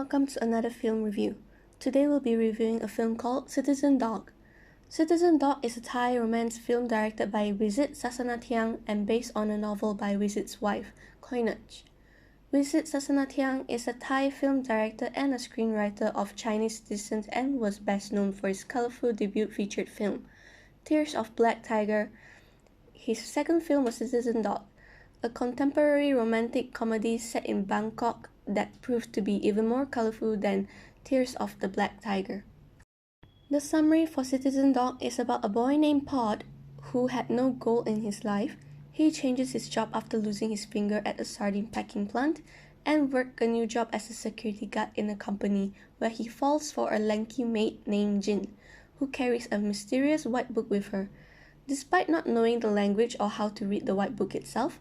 welcome to another film review. Today we'll be reviewing a film called Citizen Dog. Citizen Dog is a Thai romance film directed by Wisit Sasanatyang and based on a novel by Wisit's wife, Koinaj. Wisit Sasanatyang is a Thai film director and a screenwriter of Chinese descent and was best known for his colorful debut featured film, Tears of Black Tiger. His second film was Citizen Dog, a contemporary romantic comedy set in Bangkok that proved to be even more colorful than Tears of the Black Tiger. The summary for Citizen Dog is about a boy named Pod who had no goal in his life. He changes his job after losing his finger at a sardine packing plant and works a new job as a security guard in a company where he falls for a lanky maid named Jin, who carries a mysterious white book with her. Despite not knowing the language or how to read the white book itself,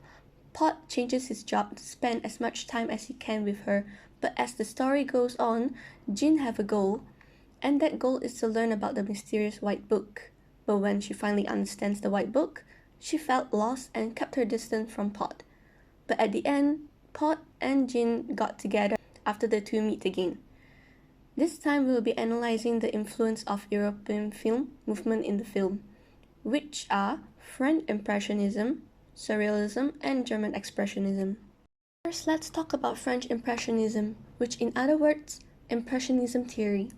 Pod changes his job to spend as much time as he can with her, but as the story goes on, Jin have a goal, and that goal is to learn about the mysterious white book. But when she finally understands the white book, she felt lost and kept her distance from Pod. But at the end, Pod and Jin got together after the two meet again. This time we will be analyzing the influence of European film movement in the film, which are French Impressionism, Surrealism, and German Expressionism. First, let's talk about French Impressionism, which in other words, Impressionism theory.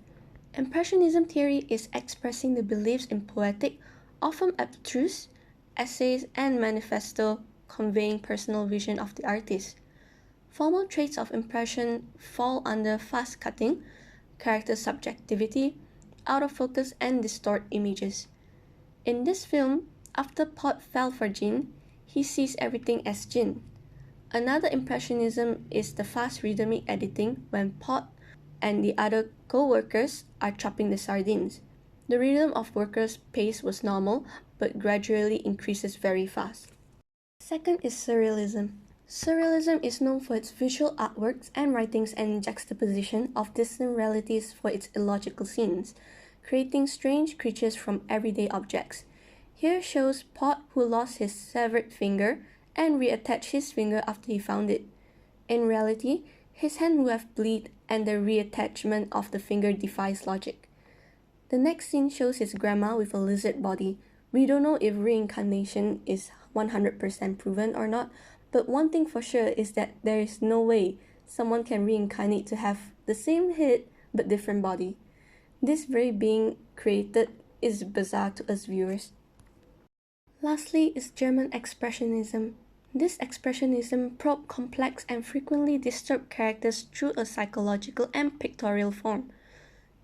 Impressionism theory is expressing the beliefs in poetic, often abstruse, essays and manifesto conveying personal vision of the artist. Formal traits of impression fall under fast cutting, character subjectivity, out of focus and distort images. In this film, after Pod fell for Jin, he sees everything as Jin. Another impressionism is the fast rhythmic editing when Pod and the other co-workers are chopping the sardines. The rhythm of workers' pace was normal, but gradually increases very fast. Second is Surrealism. Surrealism is known for its visual artworks and writings and juxtaposition of distant realities for its illogical scenes, creating strange creatures from everyday objects. Here shows Pod who lost his severed finger and reattached his finger after he found it. In reality, his hand would have bled and the reattachment of the finger defies logic. The next scene shows his grandma with a lizard body. We don't know if reincarnation is 100% proven or not, but one thing for sure is that there is no way someone can reincarnate to have the same head but different body. This very being created is bizarre to us viewers. Lastly is German Expressionism. This expressionism probed complex and frequently disturbed characters through a psychological and pictorial form.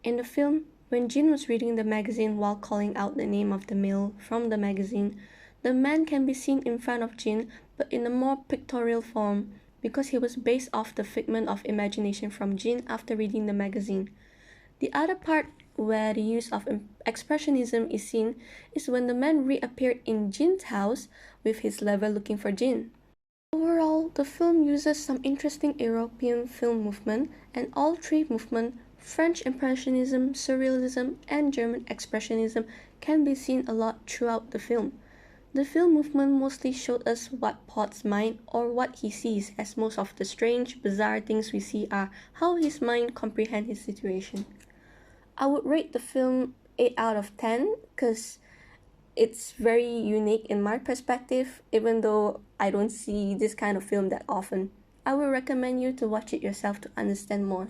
In the film, when Jin was reading the magazine while calling out the name of the male from the magazine, the man can be seen in front of Jin but in a more pictorial form because he was based off the figment of imagination from Jin after reading the magazine. The other part where the use of expressionism is seen is when the man reappeared in Jin's house with his lover looking for Jin. Overall, the film uses some interesting European film movement, and all three movements, French Impressionism, Surrealism, and German Expressionism, can be seen a lot throughout the film. The film movement mostly showed us what Pod's mind or what he sees, as most of the strange, bizarre things we see are how his mind comprehends his situation. I would rate the film 8 out of 10 because it's very unique in my perspective, even though I don't see this kind of film that often. I would recommend you to watch it yourself to understand more.